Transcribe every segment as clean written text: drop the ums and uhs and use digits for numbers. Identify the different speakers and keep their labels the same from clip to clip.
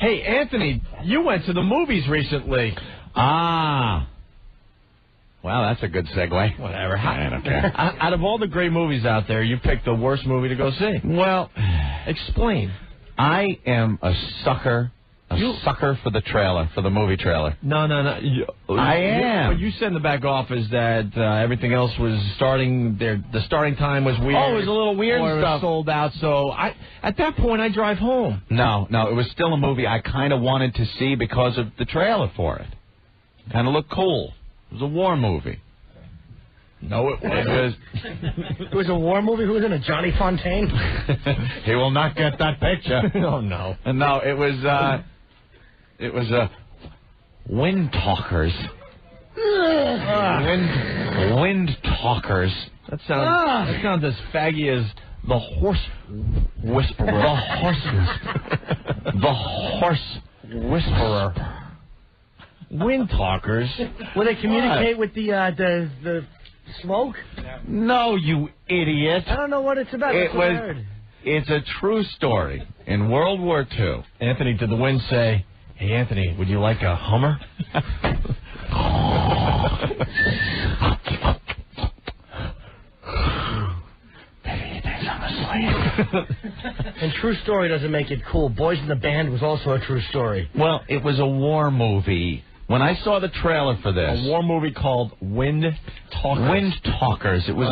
Speaker 1: Hey, Anthony, you went to the movies recently.
Speaker 2: Ah. Well, that's a good segue.
Speaker 1: Whatever.
Speaker 2: I don't care.
Speaker 1: Out of all the great movies out there, you picked the worst movie to go see.
Speaker 2: Well,
Speaker 1: explain.
Speaker 2: I am a sucker for the trailer, for the movie trailer.
Speaker 1: No.
Speaker 2: I am.
Speaker 1: What you said in the back office that everything else was starting, the starting time was weird.
Speaker 2: Oh, it was a little weird
Speaker 1: or
Speaker 2: stuff.
Speaker 1: It was sold out, so at that point, I drive home.
Speaker 2: No, it was still a movie I kind of wanted to see because of the trailer for it. Kind of looked cool. It was a war movie.
Speaker 1: No, it
Speaker 2: was.
Speaker 3: It was a war movie? Who was in it? Johnny Fontaine?
Speaker 2: He will not get that picture.
Speaker 1: Oh, no.
Speaker 2: No, it was Windtalkers. Windtalkers.
Speaker 1: That sounds as faggy as the horse whisperer.
Speaker 2: The horse whisperer.
Speaker 1: Windtalkers.
Speaker 3: Will they communicate with the smoke?
Speaker 2: No, you idiot.
Speaker 3: I don't know what it's about.
Speaker 2: It's a true story. In World War II.
Speaker 1: Anthony, did the wind say, "Hey, Anthony, would you like a Hummer?"
Speaker 2: Maybe he thinks I'm asleep.
Speaker 3: And True Story doesn't make it cool. Boys in the Band was also a true story.
Speaker 2: Well, it was a war movie. When I saw the trailer for this...
Speaker 1: A war movie called Windtalkers.
Speaker 2: Windtalkers. It was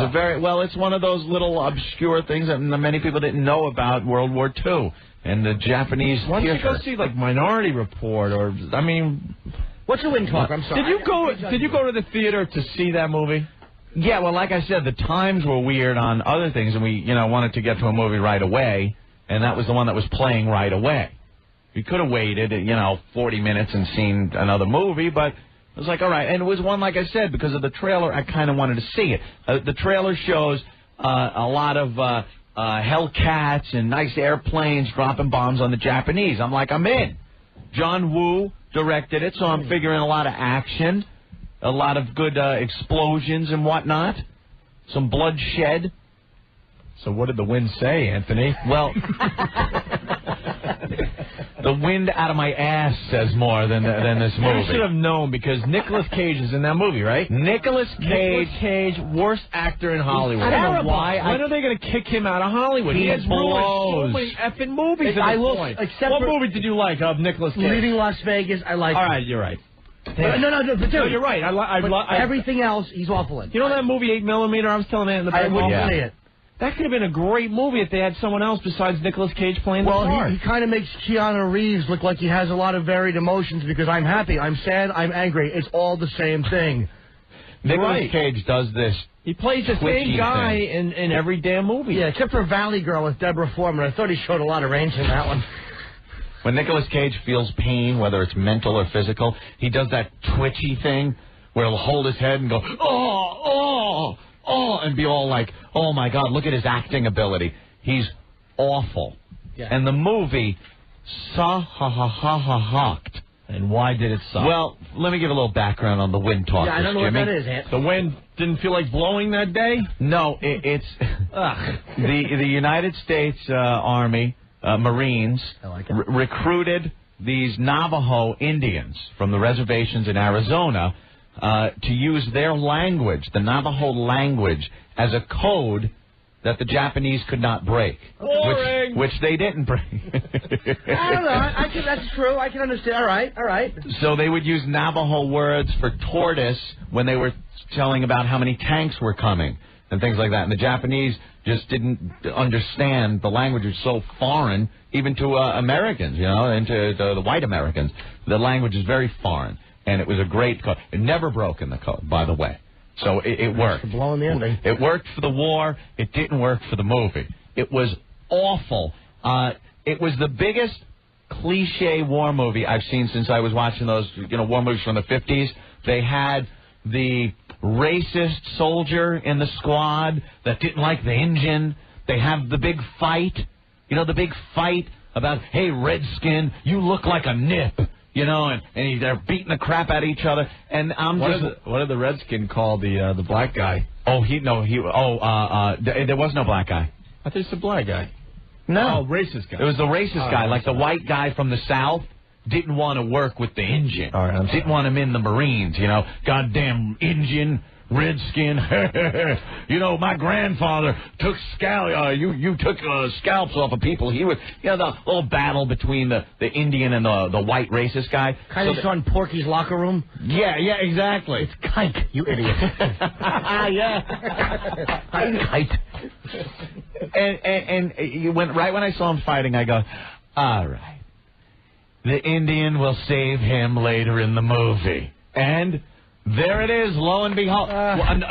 Speaker 2: it's one of those little obscure things that many people didn't know about World War II and the Japanese theater.
Speaker 1: Why don't you go see, like, Minority Report or,
Speaker 3: What's a Windtalker? I'm sorry.
Speaker 1: Did you go to the theater to see that movie?
Speaker 2: Yeah, well, like I said, the times were weird on other things, and we, wanted to get to a movie right away, and that was the one that was playing right away. We could have waited, 40 minutes and seen another movie, but it was like, all right. And it was one, like I said, because of the trailer, I kind of wanted to see it. The trailer shows a lot of Hellcats and nice airplanes dropping bombs on the Japanese. I'm like, I'm in. John Woo directed it, so I'm figuring a lot of action, a lot of good explosions and whatnot, some bloodshed.
Speaker 1: So what did the wind say, Anthony?
Speaker 2: Well... The wind out of my ass says more than this movie.
Speaker 1: You should have known because Nicolas Cage is in that movie, right?
Speaker 2: Nicolas Cage,
Speaker 1: worst actor in Hollywood.
Speaker 2: I don't know why.
Speaker 1: When are they going to kick him out of Hollywood?
Speaker 2: He
Speaker 1: has ruined
Speaker 2: blows.
Speaker 1: so many effing movies
Speaker 3: I
Speaker 1: at this
Speaker 3: will,
Speaker 1: point.
Speaker 3: except
Speaker 1: what
Speaker 3: for
Speaker 1: movie did you like of Nicolas Cage?
Speaker 3: Leaving Las Vegas, I like.
Speaker 1: All right, you're right.
Speaker 3: No, but dude,
Speaker 1: you're right.
Speaker 3: everything else, he's awful in.
Speaker 1: You know that movie 8mm? I was telling you in the back.
Speaker 3: I wouldn't say it.
Speaker 1: That could have been a great movie if they had someone else besides Nicolas Cage playing the part.
Speaker 3: Well, he kind of makes Keanu Reeves look like he has a lot of varied emotions because I'm happy, I'm sad, I'm angry. It's all the same thing.
Speaker 2: Nicolas Cage does this.
Speaker 1: He plays the same guy in every damn movie.
Speaker 3: Yeah, except for Valley Girl with Deborah Foreman. I thought he showed a lot of range in that one.
Speaker 2: When Nicolas Cage feels pain, whether it's mental or physical, he does that twitchy thing where he'll hold his head and go, oh, and be all like, oh, my God, look at his acting ability. He's awful.
Speaker 3: Yeah.
Speaker 2: And the movie sucked.
Speaker 1: And why did it suck?
Speaker 2: Well, let me give a little background on the Windtalkers,
Speaker 3: Yeah, I don't know
Speaker 2: Jimmy.
Speaker 3: what that is, Ant.
Speaker 1: The wind didn't feel like blowing that day?
Speaker 2: No, it's the United States Army, Marines,
Speaker 3: I like it.
Speaker 2: recruited these Navajo Indians from the reservations in Arizona to use their language, the Navajo language, as a code that the Japanese could not break.
Speaker 1: Boring.
Speaker 2: Which they didn't break.
Speaker 3: I don't know. That's true. I can understand. All right.
Speaker 2: So they would use Navajo words for tortoise when they were telling about how many tanks were coming and things like that. And the Japanese just didn't understand. The language was so foreign, even to Americans, and to the white Americans. The language is very foreign. And it was a great code. It never broke in the code, by the way. So it worked.
Speaker 3: Blowing the ending.
Speaker 2: It worked for the war. It didn't work for the movie. It was awful. It was the biggest cliche war movie I've seen since I was watching those, war movies from the 50s. They had the racist soldier in the squad that didn't like the Indian. They have the big fight. The big fight about, hey, Redskin, you look like a nip. And they're beating the crap out of each other. And
Speaker 1: what did the Redskin call the black guy?
Speaker 2: There was no black guy.
Speaker 1: I thought it's the black guy.
Speaker 2: No.
Speaker 1: Oh, racist guy.
Speaker 2: It was the racist guy, like the white guy from the South. didn't want to work with the Indian.
Speaker 1: All right,
Speaker 2: didn't want him in the Marines, you know. Goddamn Indian, redskin. You know, my grandfather took you took scalps off of people. He was, you know, the little battle between the Indian and the white racist guy.
Speaker 3: Kind of on Porky's locker room.
Speaker 2: Yeah, exactly.
Speaker 3: It's kike, you idiot.
Speaker 2: Yeah. Kike. And you went right when I saw him fighting, I go, all right. The Indian will save him later in the movie. And there it is, lo and behold.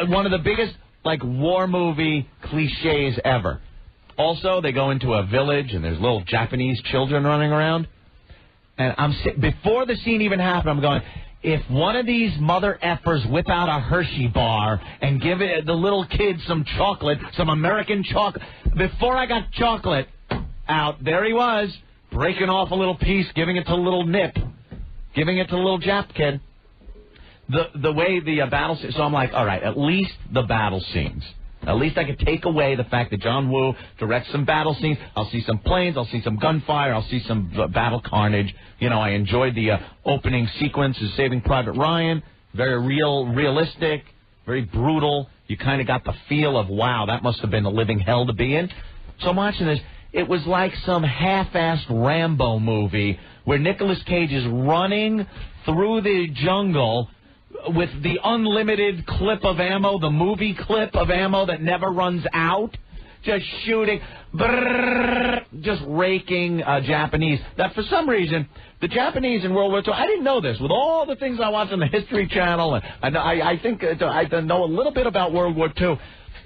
Speaker 2: One of the biggest, like, war movie cliches ever. Also, they go into a village, and there's little Japanese children running around. And before the scene even happened, I'm going, if one of these mother effers whip out a Hershey bar and give the little kid some chocolate, some American chocolate. Before I got chocolate out, there he was, breaking off a little piece, giving it to little Nip, giving it to little Jap kid. The way the battle scenes, so I'm like, all right, at least the battle scenes. At least I could take away the fact that John Woo directs some battle scenes. I'll see some planes. I'll see some gunfire. I'll see some battle carnage. You know, I enjoyed the opening sequence of Saving Private Ryan. Very realistic, very brutal. You kind of got the feel of, wow, that must have been a living hell to be in. So I'm watching this. It was like some half-assed Rambo movie where Nicolas Cage is running through the jungle with the unlimited clip of ammo, the movie clip of ammo that never runs out, just shooting, just raking Japanese. That for some reason, the Japanese in World War II, I didn't know this. With all the things I watch on the History Channel, and I think I know a little bit about World War II.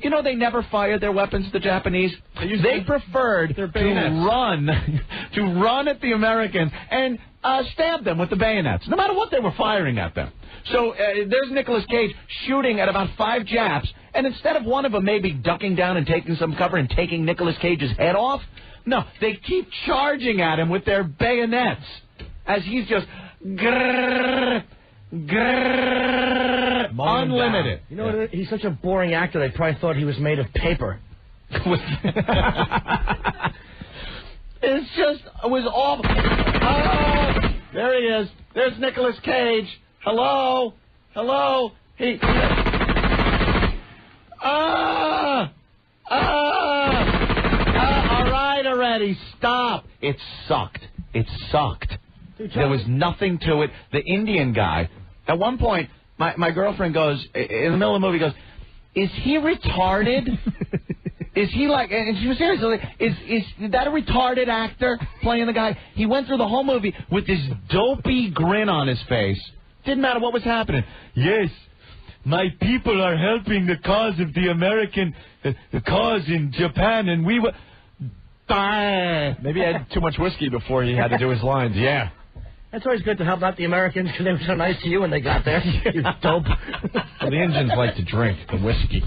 Speaker 2: You know, they never fired their weapons, the Japanese. They preferred to run at the Americans and stab them with the bayonets, no matter what they were firing at them. So there's Nicolas Cage shooting at about 5 Japs, and instead of one of them maybe ducking down and taking some cover and taking Nicolas Cage's head off, no, they keep charging at him with their bayonets as he's just unlimited.
Speaker 3: You know what? He's such a boring actor, they probably thought he was made of paper.
Speaker 2: It was awful. Oh, there he is. There's Nicolas Cage. Hello? All right already. Stop. It sucked. There was nothing to it. The Indian guy, at one point, my girlfriend goes, in the middle of the movie, goes, is he retarded? Is he like, and she was serious, is that a retarded actor playing the guy? He went through the whole movie with this dopey grin on his face. Didn't matter what was happening. Yes, my people are helping the cause of the American cause in Japan, and we were...
Speaker 1: Maybe he had too much whiskey before he had to do his lines.
Speaker 2: Yeah.
Speaker 3: That's always good to help out the Americans because they were so nice to you when they got there. You dope.
Speaker 1: Well, the Indians like to drink the whiskey.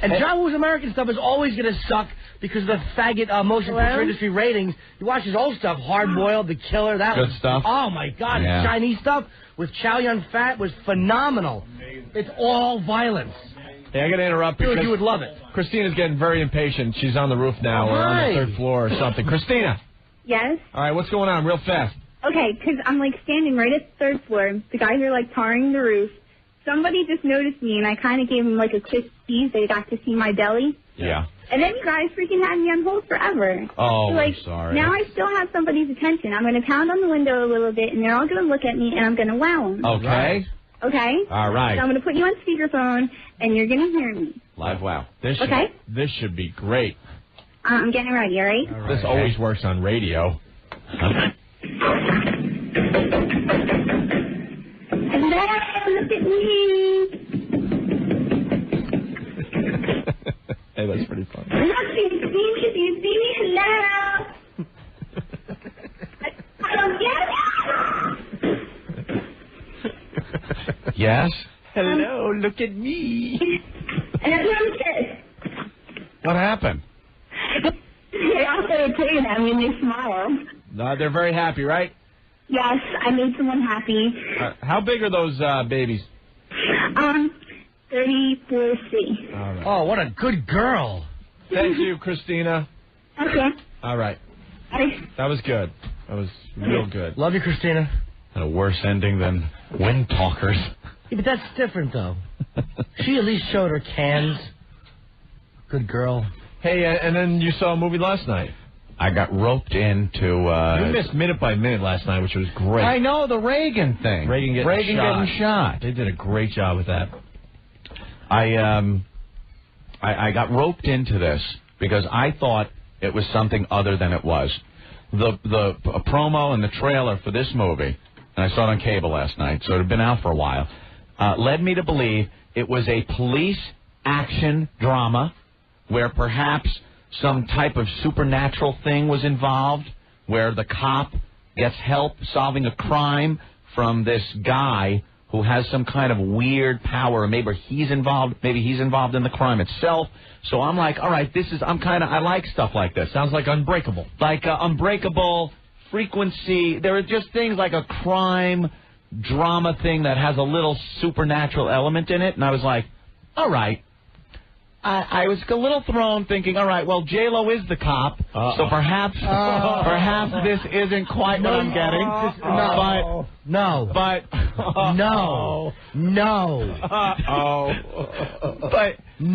Speaker 3: And John Woo's American stuff is always going to suck because of the faggot motion picture industry ratings. You watch his old stuff, Hard Boiled, The Killer, that
Speaker 2: good
Speaker 3: was
Speaker 2: stuff.
Speaker 3: Oh my God,
Speaker 2: Yeah.
Speaker 3: The Chinese stuff with Chow Yun Fat was phenomenal. Amazing. It's all violence.
Speaker 1: Hey, I got to interrupt because
Speaker 3: Dude, you would love it.
Speaker 1: Christina's getting very impatient. She's on the roof now, or on the 3rd floor or something. Christina.
Speaker 4: Yes?
Speaker 1: All right, what's going on real fast?
Speaker 4: Okay, because I'm, like, standing right at the 3rd floor. The guys are, like, tarring the roof. Somebody just noticed me, and I kind of gave them, like, a quick tease. They got to see my belly.
Speaker 2: Yeah.
Speaker 4: And then you guys freaking had me on hold forever.
Speaker 2: Oh,
Speaker 4: so, like,
Speaker 2: I'm sorry.
Speaker 4: Now I still have somebody's attention. I'm going to pound on the window a little bit, and they're all going to look at me, and I'm going to wow them.
Speaker 2: Okay.
Speaker 4: Okay?
Speaker 2: All right.
Speaker 4: So I'm going to put you on speakerphone, and you're going to hear me.
Speaker 2: Live wow.
Speaker 1: This should be great.
Speaker 4: I'm getting ready, all right?
Speaker 1: This always works on radio.
Speaker 4: Hello, look at me.
Speaker 1: Hey, that's pretty fun.
Speaker 4: Look, do you see me? Hello.
Speaker 2: Yes?
Speaker 1: Hello, look at me.
Speaker 4: And everyone says,
Speaker 2: What happened?
Speaker 4: they all started playing at me and they smiled.
Speaker 1: They're very happy, right?
Speaker 4: Yes, I made someone happy.
Speaker 1: How big are those babies?
Speaker 4: 34C.
Speaker 1: All right.
Speaker 3: Oh, what a good girl.
Speaker 1: Thank you, Christina.
Speaker 4: Okay.
Speaker 1: All right.
Speaker 4: Bye.
Speaker 1: That was good. That was real good.
Speaker 3: Love you, Christina.
Speaker 2: Had a worse ending than Windtalkers.
Speaker 3: Yeah, but that's different, though. She at least showed her cans. Good girl.
Speaker 1: Hey, and then you saw a movie last night.
Speaker 2: I got roped into...
Speaker 1: you missed Minute by Minute last night, which was great.
Speaker 2: I know, the Reagan thing.
Speaker 1: Reagan getting shot. They did a great job with that.
Speaker 2: I got roped into this because I thought it was something other than it was. The promo and the trailer for this movie, and I saw it on cable last night, so it had been out for a while, led me to believe it was a police action drama where perhaps some type of supernatural thing was involved, where the cop gets help solving a crime from this guy who has some kind of weird power. Maybe he's involved in the crime itself. So I'm like, all right, I like stuff like this.
Speaker 1: Sounds like Unbreakable.
Speaker 2: Like Unbreakable, Frequency. There are just things like a crime drama thing that has a little supernatural element in it. And I was like, all right. I was a little thrown thinking, all right, well, J-Lo is the cop, so perhaps this isn't quite what I'm getting.
Speaker 3: No.
Speaker 2: But
Speaker 3: you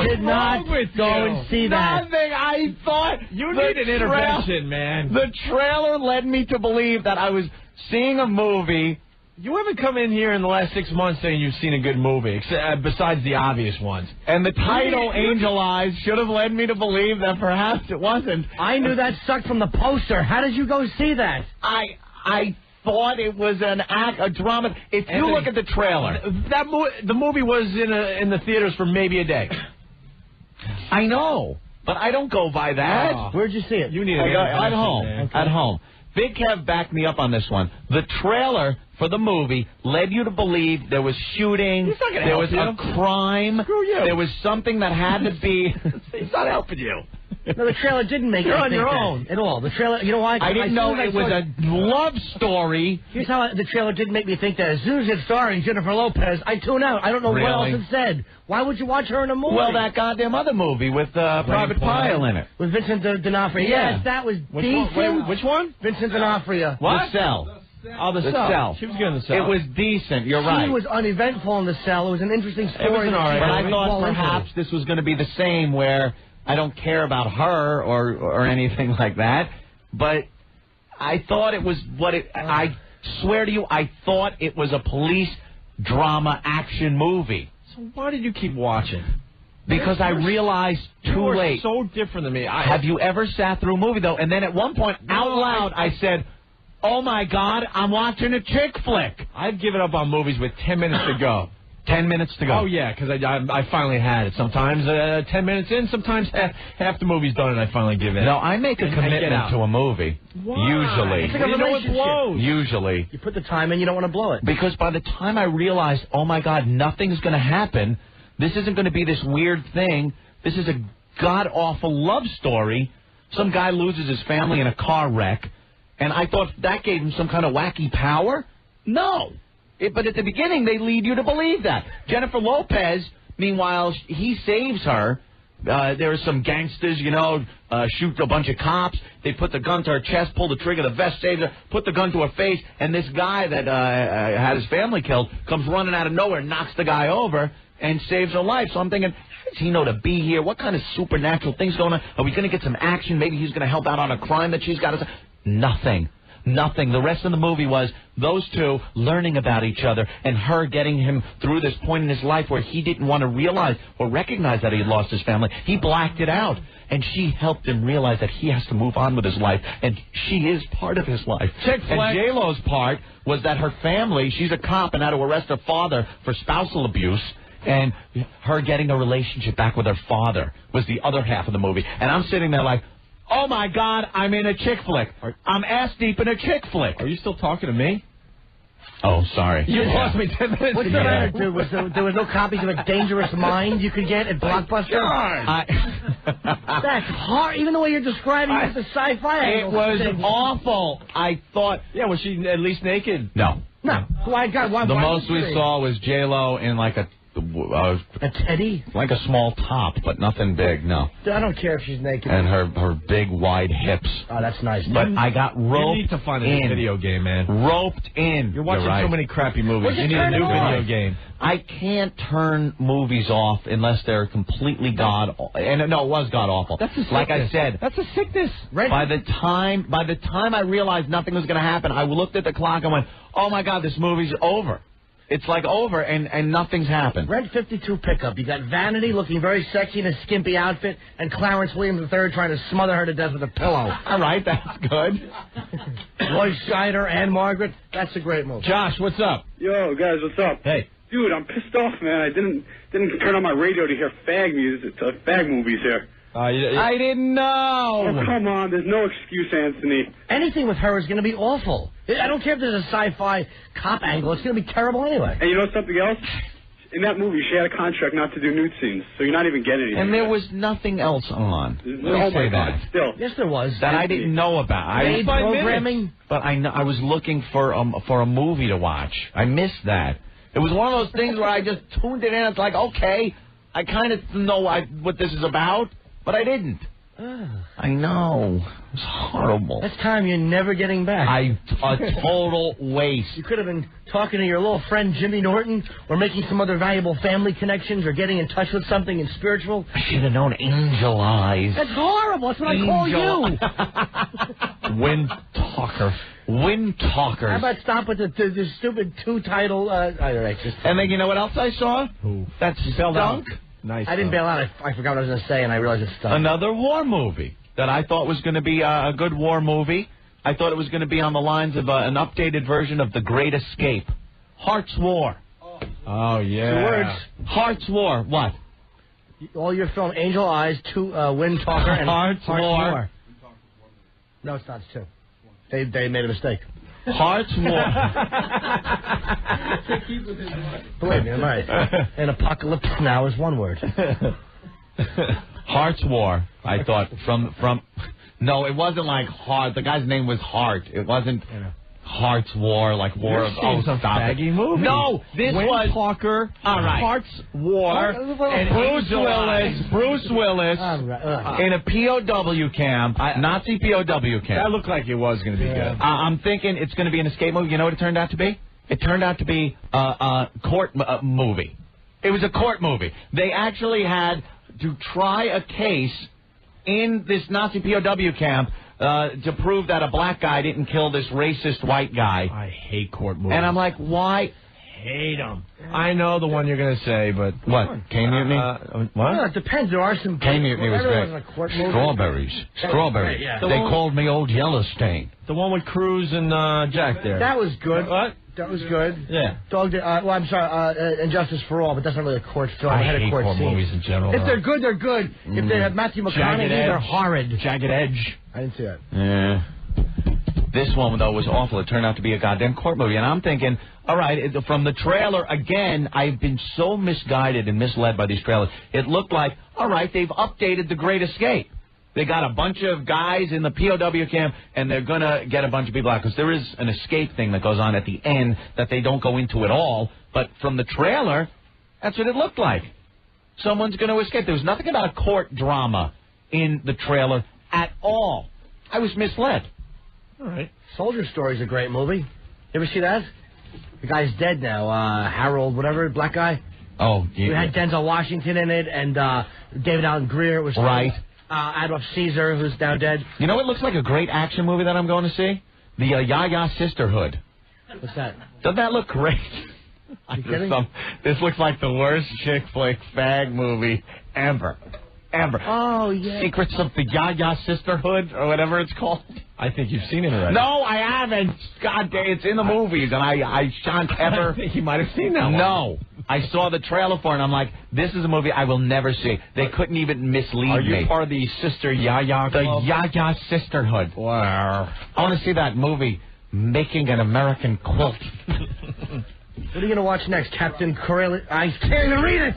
Speaker 3: did not go and see that.
Speaker 2: Nothing. I thought
Speaker 1: you need an intervention, man.
Speaker 2: The trailer led me to believe that I was seeing a movie.
Speaker 1: You haven't come in here in the last 6 months saying you've seen a good movie, besides the obvious ones.
Speaker 2: And the title, Angel Eyes, should have led me to believe that perhaps it wasn't.
Speaker 3: I knew that sucked from the poster. How did you go see that?
Speaker 2: I thought it was a drama. If you look at the trailer,
Speaker 1: the movie was in the theaters for maybe a day.
Speaker 2: I know, but I don't go by that.
Speaker 3: Where'd you see it?
Speaker 1: You need
Speaker 2: at home. Okay. At home. Big Kev backed me up on this one. The trailer for the movie led you to believe there was shooting, there was a crime, there was something that had to be...
Speaker 1: He's not helping you.
Speaker 3: No, the trailer didn't make
Speaker 1: You're
Speaker 3: me
Speaker 1: on
Speaker 3: think
Speaker 1: your
Speaker 3: that
Speaker 1: own.
Speaker 3: at all. The trailer, you know why?
Speaker 2: I didn't know it was a love story.
Speaker 3: Here's how the trailer didn't make me think that. As soon as it's starring Jennifer Lopez, I tune out. I don't know what else it said. Why would you watch her in a movie?
Speaker 2: Well, that goddamn other movie with Private Pile in it.
Speaker 3: With Vincent D'Onofrio.
Speaker 2: Yeah.
Speaker 3: Yes, that was decent.
Speaker 1: Which one?
Speaker 3: Vincent D'Onofrio.
Speaker 2: What? The Cell.
Speaker 1: Oh, the Cell. She was good in the Cell.
Speaker 2: It was decent. You're right.
Speaker 3: She was uneventful in the Cell. It was an interesting story.
Speaker 1: It was an alright.
Speaker 2: But I thought perhaps this was going to be the same, where I don't care about her or anything like that. But I thought it was I swear to you, I thought it was a police drama action movie.
Speaker 1: So why did you keep watching?
Speaker 2: Because I realized too late.
Speaker 1: So different than me.
Speaker 2: Have you ever sat through a movie, though? And then at one point, out loud, I said, oh, my God, I'm watching a chick flick.
Speaker 1: I've given up on movies with 10 minutes to go.
Speaker 2: 10 minutes to go.
Speaker 1: Oh, yeah, because I finally had it. Sometimes 10 minutes in, sometimes half the movie's done and I finally give in.
Speaker 2: No, I make a commitment to a movie.
Speaker 1: Why?
Speaker 2: Usually.
Speaker 3: It's like a relationship.
Speaker 2: Usually.
Speaker 3: You put the time in, you don't want to blow it.
Speaker 2: Because by the time I realized, oh, my God, nothing's going to happen, this isn't going to be this weird thing, this is a god-awful love story, some guy loses his family in a car wreck, and I thought that gave him some kind of wacky power? No. But at the beginning, they lead you to believe that. Jennifer Lopez, meanwhile, he saves her. There are some gangsters, shoot a bunch of cops. They put the gun to her chest, pull the trigger, the vest saves her, put the gun to her face, and this guy that had his family killed comes running out of nowhere, knocks the guy over, and saves her life. So I'm thinking, how does he know to be here? What kind of supernatural thing's going on? Are we going to get some action? Maybe he's going to help out on a crime that she's got to... Nothing. The rest of the movie was those two learning about each other and her getting him through this point in his life where he didn't want to realize or recognize that he had lost his family. He blacked it out. And she helped him realize that he has to move on with his life. And she is part of his life. And J-Lo's part was that her family, she's a cop and had to arrest her father for spousal abuse. And her getting a relationship back with her father was the other half of the movie. And I'm sitting there like, oh, my God, I'm in a chick flick. I'm ass-deep in a chick flick.
Speaker 1: Are you still talking to me?
Speaker 2: Oh, sorry.
Speaker 1: You lost me 10 minutes
Speaker 3: What's
Speaker 1: ago.
Speaker 3: the matter, dude? There was no copies of A Dangerous Mind you could get at Blockbuster? That's hard. Even the way you're describing it, the sci-fi
Speaker 2: It was awful. I thought...
Speaker 1: Yeah, was she at least naked?
Speaker 2: No.
Speaker 3: No. Why?
Speaker 2: The most we saw was J-Lo in like a
Speaker 3: A teddy?
Speaker 2: Like a small top, but nothing big, no.
Speaker 3: I don't care if she's naked.
Speaker 2: And her big, wide hips.
Speaker 3: Oh, that's nice.
Speaker 2: But I got roped
Speaker 1: You need to find a new video game, man.
Speaker 2: Roped in.
Speaker 1: You're watching so many crappy movies. You need a new video game.
Speaker 2: I can't turn movies off unless they're completely god-awful. And no, it was god-awful.
Speaker 1: That's a sickness.
Speaker 2: Like I said.
Speaker 1: That's a sickness.
Speaker 2: Right. By the time I realized nothing was going to happen, I looked at the clock and went, oh, my God, this movie's over. It's like over, and nothing's happened.
Speaker 3: Red 52 pickup. You got Vanity looking very sexy in a skimpy outfit, and Clarence Williams III trying to smother her to death with a pillow.
Speaker 2: All right, that's good.
Speaker 3: Roy Scheider and Margaret. That's a great movie.
Speaker 1: Josh, what's up?
Speaker 5: Yo, guys, what's up?
Speaker 1: Hey.
Speaker 5: Dude, I'm pissed off, man. I didn't turn on my radio to hear fag music, fag movies here.
Speaker 2: I didn't know.
Speaker 5: Oh, come on. There's no excuse, Anthony.
Speaker 3: Anything with her is going to be awful. I don't care if there's a sci-fi cop angle. It's going to be terrible anyway.
Speaker 5: And you know something else? In that movie, she had a contract not to do nude scenes, so you're not even getting anything.
Speaker 2: And there was nothing else on.
Speaker 5: Oh, my God, still.
Speaker 3: Yes, there was.
Speaker 2: That I didn't know about.
Speaker 3: Paid programming.
Speaker 2: But I was looking for a movie to watch. I missed that. It was one of those things where I just tuned it in. It's like, okay, I kind of know what this is about, but I didn't. I know. It was horrible.
Speaker 3: That's time you're never getting back.
Speaker 2: A total waste.
Speaker 3: You could have been talking to your little friend Jimmy Norton, or making some other valuable family connections, or getting in touch with something in spiritual.
Speaker 2: I should have known Angel Eyes.
Speaker 3: That's horrible. That's what I call you.
Speaker 2: Windtalkers.
Speaker 3: How about stop with the stupid two-title...
Speaker 2: And then you know what else I saw?
Speaker 1: Who?
Speaker 2: That's Stunk.
Speaker 1: Nice.
Speaker 3: I didn't bail out. I forgot what I was going to say, and I realized it's Stunk.
Speaker 2: Another war movie that I thought was going to be a good war movie. I thought it was going to be on the lines of an updated version of The Great Escape. Heart's War.
Speaker 1: Oh, yeah.
Speaker 3: 2 words.
Speaker 2: Heart's War. What?
Speaker 3: All your film, Angel Eyes, Windtalker, and
Speaker 2: Heart's War.
Speaker 3: No, it's not. It's 2. They made a mistake.
Speaker 2: Heart's War.
Speaker 3: Believe me, I'm right. And Apocalypse Now is 1 word.
Speaker 2: Heart's War, I thought, from... No, it wasn't like Heart. The guy's name was Hart. It wasn't Heart's War, like War of... Oh, stop it.
Speaker 1: Movie.
Speaker 2: No, this was...
Speaker 1: Windtalker,
Speaker 2: all right.
Speaker 1: Heart's War,
Speaker 2: and Bruce Willis in a POW camp, Nazi POW camp.
Speaker 1: That looked like it was going to be good.
Speaker 2: I'm thinking it's going to be an escape movie. You know what it turned out to be? It turned out to be a court movie. It was a court movie. They actually had to try a case in this Nazi POW camp to prove that a black guy didn't kill this racist white guy.
Speaker 1: I hate court movies.
Speaker 2: And I'm like, why?
Speaker 1: Hate them. I know the one you're going to say, but...
Speaker 2: What? K-Mutiny?
Speaker 1: What?
Speaker 3: Well, it depends. There are some...
Speaker 2: K-Mutiny was great. Strawberries. Strawberries.
Speaker 3: Yeah.
Speaker 2: They called me Old Yellowstain.
Speaker 1: The one with Cruz and Jack there.
Speaker 3: That was good.
Speaker 1: What?
Speaker 3: That was good.
Speaker 1: Yeah.
Speaker 3: I'm sorry, Injustice for All, but that's not really a court film.
Speaker 1: I
Speaker 3: had
Speaker 1: hate
Speaker 3: a court scene.
Speaker 1: movies in general.
Speaker 3: If they're good, they're good. If they have Matthew McConaughey, they're horrid.
Speaker 1: Jagged Edge.
Speaker 3: I didn't see that.
Speaker 2: Yeah. This one, though, was awful. It turned out to be a goddamn court movie. And I'm thinking, all right, from the trailer, again, I've been so misguided and misled by these trailers. It looked like, all right, they've updated The Great Escape. They got a bunch of guys in the POW camp, and they're going to get a bunch of people out. Because there is an escape thing that goes on at the end that they don't go into at all. But from the trailer, that's what it looked like. Someone's going to escape. There was nothing about a court drama in the trailer at all. I was misled.
Speaker 1: All right.
Speaker 3: Soldier Story's a great movie. You ever see that? The guy's dead now. Harold, whatever, black guy.
Speaker 2: Oh, yeah.
Speaker 3: We had Denzel Washington in it, and David Allen Greer was
Speaker 2: right.
Speaker 3: Adolf Caesar, who's now dead.
Speaker 2: You know what looks like a great action movie that I'm going to see? The Ya-Ya Sisterhood.
Speaker 3: What's that?
Speaker 2: Doesn't that look great? This looks like the worst chick flick fag movie ever.
Speaker 3: Oh, yeah.
Speaker 2: Secrets of the Ya-Ya Sisterhood, or whatever it's called.
Speaker 1: I think you've seen it already.
Speaker 2: No, I haven't. God damn, it's in the movies, and I shan't ever...
Speaker 1: I think you might have seen that one.
Speaker 2: No. I saw the trailer for it, and I'm like, this is a movie I will never see. They couldn't even mislead me.
Speaker 1: Are you part of the Sister Ya-Ya Club?
Speaker 2: The Ya-Ya Sisterhood.
Speaker 1: Wow.
Speaker 2: I want to see that movie, Making an American Quilt.
Speaker 3: What are you going to watch next, Captain Corelli? I can't even read it!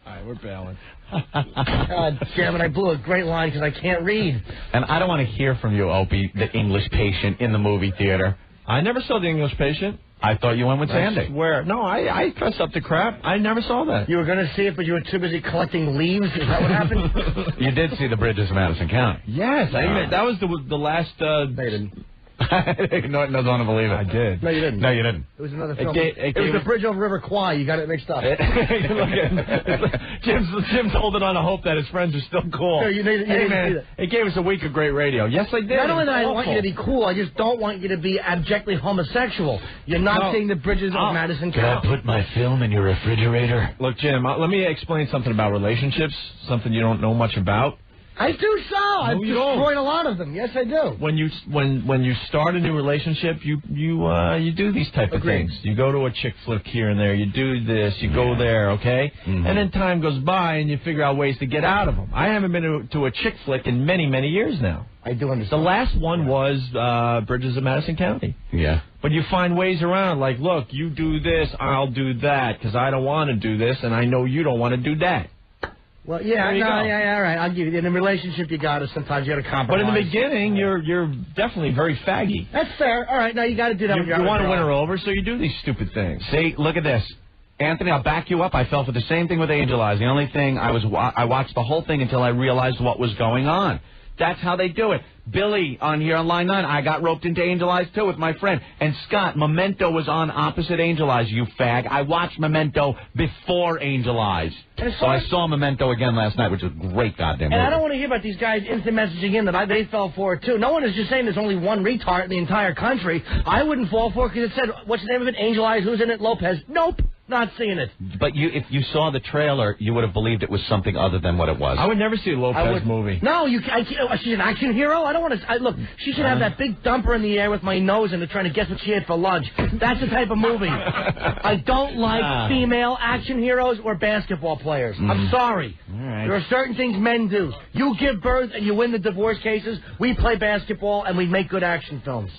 Speaker 1: All right, we're bailing.
Speaker 3: God damn it, I blew a great line because I can't read.
Speaker 2: And I don't want to hear from you, Opie, the English patient in the movie theater.
Speaker 1: I never saw The English Patient.
Speaker 2: I thought you went with Sandy.
Speaker 1: I swear. No, I dressed up to crap. I never saw that.
Speaker 3: You were going to see it, but you were too busy collecting leaves? Is that what happened?
Speaker 2: You did see the bridges of Madison County.
Speaker 1: Yes. That was the last...
Speaker 3: They didn't.
Speaker 2: Norton doesn't want to believe it.
Speaker 1: I did.
Speaker 3: No, you didn't.
Speaker 2: No, you didn't.
Speaker 3: It was another film.
Speaker 1: It
Speaker 3: was the bridge over River Kwai. You got it mixed up.
Speaker 1: Jim's holding on to hope that his friends are still cool.
Speaker 3: No, you man,
Speaker 1: it gave us a week of great radio. Yes, I did.
Speaker 3: Not only that I want you to be cool, I just don't want you to be abjectly homosexual. You're not seeing the bridges of Madison County.
Speaker 2: Can I put my film in your refrigerator?
Speaker 1: Look, Jim, let me explain something about relationships, something you don't know much about.
Speaker 3: I do so. I've destroyed a lot of them. Yes, I do.
Speaker 1: When you start a new relationship, you do these type of things. You go to a chick flick here and there. You do this. You go there. Okay. Mm-hmm. And then time goes by and you figure out ways to get out of them. I haven't been to a chick flick in many years now.
Speaker 3: I do understand.
Speaker 1: The last one was Bridges of Madison County.
Speaker 2: Yeah.
Speaker 1: But you find ways around. Like, look, you do this, I'll do that, because I don't want to do this, and I know you don't want to do that.
Speaker 3: Well, yeah, all right. I'll give you. In a relationship, you got to. Sometimes you got to compromise.
Speaker 1: But in the beginning, you're definitely very faggy.
Speaker 3: That's fair. All right, now you got to do that.
Speaker 1: You want to win her over, so you do these stupid things.
Speaker 2: See, look at this, Anthony. I'll back you up. I fell for the same thing with Angel Eyes. The only thing I watched the whole thing until I realized what was going on. That's how they do it. Billy on here on line 9, I got roped into Angel Eyes too with my friend. And Scott, Memento was on opposite Angel Eyes, you fag. I watched Memento before Angel Eyes. So I saw Memento again last night, which was a great goddamn movie.
Speaker 3: And I don't want to hear about these guys instant messaging in that they fell for it too. No one is just saying there's only one retard in the entire country. I wouldn't fall for it because it said, what's the name of it? Angel Eyes, who's in it? Lopez. Nope. Not seeing it.
Speaker 2: But if you saw the trailer, you would have believed it was something other than what it was.
Speaker 1: I would never see a Lopez movie.
Speaker 3: No, she's an action hero? I don't want to... Look, she should have that big dumper in the air with my nose in it trying to guess what she ate for lunch. That's the type of movie. I don't like female action heroes or basketball players. I'm sorry.
Speaker 2: All right.
Speaker 3: There are certain things men do. You give birth and you win the divorce cases. We play basketball and we make good action films.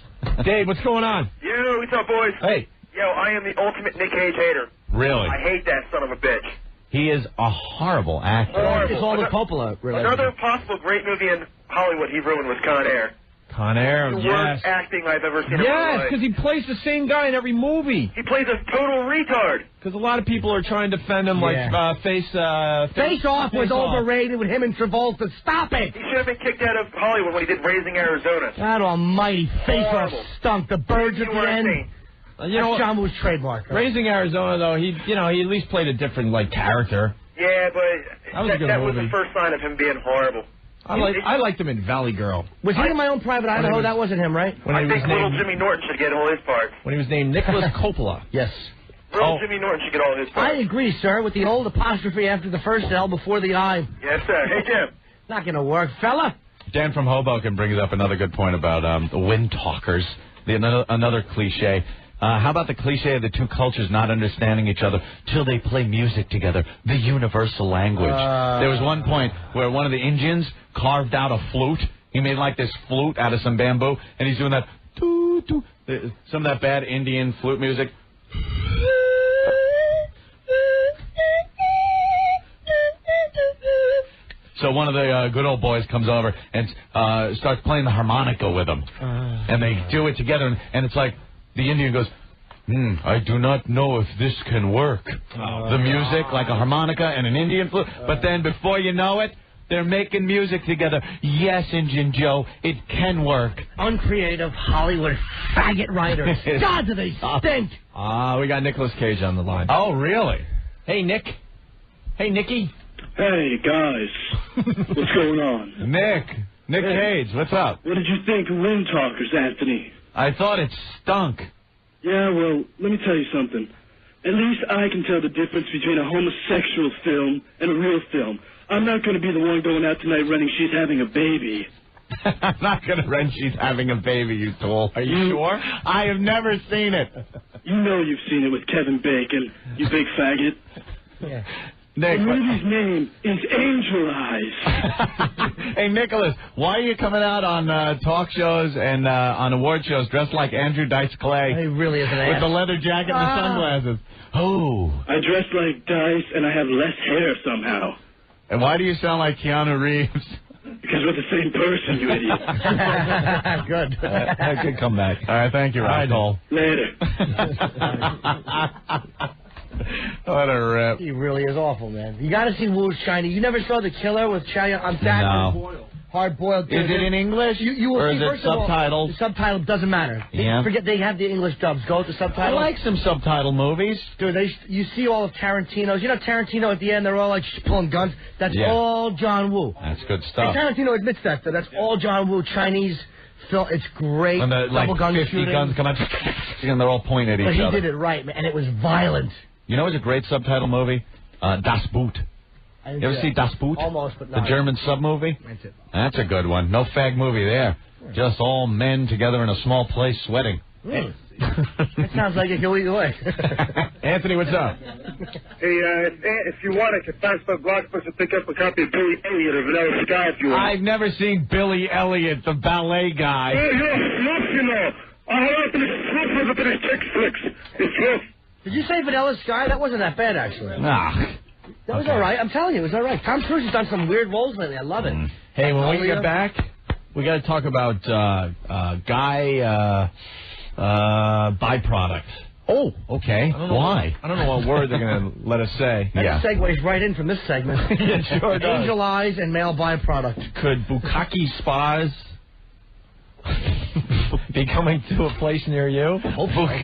Speaker 1: Dave, what's going on?
Speaker 6: Yo, what's up, boys?
Speaker 1: Hey.
Speaker 6: Yo, I am the ultimate Nick Cage hater.
Speaker 2: Really?
Speaker 6: I hate that son of a bitch.
Speaker 2: He is a horrible actor.
Speaker 6: Horrible.
Speaker 3: It's all the Coppola related.
Speaker 6: Another possible great movie in Hollywood he ruined was Con Air.
Speaker 1: Con Air,
Speaker 6: The worst acting I've ever seen in my
Speaker 1: Yes,
Speaker 6: life.
Speaker 1: because he plays the same guy in every movie.
Speaker 6: He plays a total retard.
Speaker 1: Because a lot of people are trying to defend him like Face
Speaker 3: Off was overrated with him and Travolta. Stop it!
Speaker 6: He should have been kicked out of Hollywood when he did Raising Arizona.
Speaker 3: God almighty, Face Off stunk. The birds at the end.
Speaker 1: That's
Speaker 3: John Woo's trademark. Right?
Speaker 1: Raising Arizona, though, he at least played a different character.
Speaker 6: Yeah, but that was the first sign of him being horrible.
Speaker 1: I liked him in Valley Girl.
Speaker 3: Was he in My Own Private Idaho? That wasn't him, right?
Speaker 6: I think little Jimmy Norton should get all his parts.
Speaker 1: When he was named Nicholas Coppola.
Speaker 3: Yes.
Speaker 6: Little Jimmy Norton should get all his parts.
Speaker 3: I agree, sir, with the old apostrophe after the first L before the I.
Speaker 6: Yes, sir. Hey, Jim.
Speaker 3: Not going to work, fella.
Speaker 2: Dan from Hoboken brings up another good point about the Windtalkers. Another cliche. How about the cliche of the two cultures not understanding each other till they play music together, the universal language? There was one point where one of the Indians carved out a flute. He made like this flute out of some bamboo, and he's doing that, some of that bad Indian flute music. So one of the good old boys comes over and starts playing the harmonica with him. And they do it together, and it's like, the Indian goes, I do not know if this can work. The music, like a harmonica and an Indian flute. But then before you know it, they're making music together. Yes, Injun Joe, it can work.
Speaker 3: Uncreative Hollywood faggot writers. God, do they stink.
Speaker 1: We got Nicolas Cage on the line.
Speaker 2: Oh, really?
Speaker 1: Hey, Nick. Hey, Nicky.
Speaker 5: Hey, guys. What's going on?
Speaker 2: Nick Cage, what's up?
Speaker 5: What did you think of Windtalkers, Anthony?
Speaker 2: I thought it stunk.
Speaker 5: Yeah, well, let me tell you something. At least I can tell the difference between a homosexual film and a real film. I'm not going to be the one going out tonight running She's Having a Baby.
Speaker 2: I'm not going to run She's Having a Baby, you tool.
Speaker 1: Are you sure?
Speaker 2: I have never seen it.
Speaker 5: You know you've seen it with Kevin Bacon, you big faggot.
Speaker 3: Yeah.
Speaker 2: Nick,
Speaker 5: the movie's name is Angel Eyes.
Speaker 2: Hey, Nicholas, why are you coming out on talk shows and on award shows dressed like Andrew Dice Clay?
Speaker 3: He really is an ass.
Speaker 2: With the leather jacket and the sunglasses. Oh.
Speaker 5: I dress like Dice, and I have less hair somehow.
Speaker 2: And why do you sound like Keanu Reeves?
Speaker 5: Because we're the same person, you idiot.
Speaker 3: Good.
Speaker 2: Good comeback. All right, thank you, Rod Cole.
Speaker 5: Later.
Speaker 2: What a rip.
Speaker 3: He really is awful, man. You got to see Wu's Shiny. You never saw The Killer with Chow I'm Hard boiled.
Speaker 2: Is it in English?
Speaker 3: You will
Speaker 2: or
Speaker 3: see,
Speaker 2: is it
Speaker 3: first of all,
Speaker 2: subtitles?
Speaker 3: the subtitle doesn't matter.
Speaker 2: Yeah.
Speaker 3: Forget they have the English dubs. Go with the subtitles.
Speaker 2: I like some subtitle movies.
Speaker 3: Dude, you see all of Tarantino's. You know Tarantino at the end, they're all like pulling guns. That's all John Woo.
Speaker 2: That's good stuff.
Speaker 3: And Tarantino admits that. That's all John Woo. Chinese film. It's great.
Speaker 2: When the, like
Speaker 3: gun
Speaker 2: 50
Speaker 3: shooting.
Speaker 2: guns come out, and they're all pointing at each other.
Speaker 3: But he did it right, man, and it was violent.
Speaker 2: You know, it's a great subtitle movie. Das Boot. You ever see Das Boot?
Speaker 3: Almost, but not.
Speaker 2: The German sub movie?
Speaker 3: That's it.
Speaker 2: That's a good one. No fag movie there. Just all men together in a small place sweating.
Speaker 3: That sounds like it go either way.
Speaker 1: Anthony, what's up?
Speaker 6: Hey, if you want, I can pass by Blockbuster to pick up a copy of Billy Elliot or Vanilla Sky if you want.
Speaker 1: I've never seen Billy Elliot, the ballet guy.
Speaker 6: Hey, you know. I have been a bit of chick flicks. It's rough.
Speaker 3: Did you say Vanilla Sky? That wasn't that bad, actually.
Speaker 2: Nah.
Speaker 3: That was all right. I'm telling you, it was all right. Tom Cruise has done some weird roles lately. I love it.
Speaker 1: Hey, when we get back, we got to talk about guy byproduct.
Speaker 2: Oh, okay. Why?
Speaker 1: I don't know what word they're going to let us say.
Speaker 3: That segues right in from this segment.
Speaker 1: It sure does.
Speaker 3: Angel eyes and male byproduct.
Speaker 1: Could bukkake spas be coming to a place near you?
Speaker 3: Hopefully.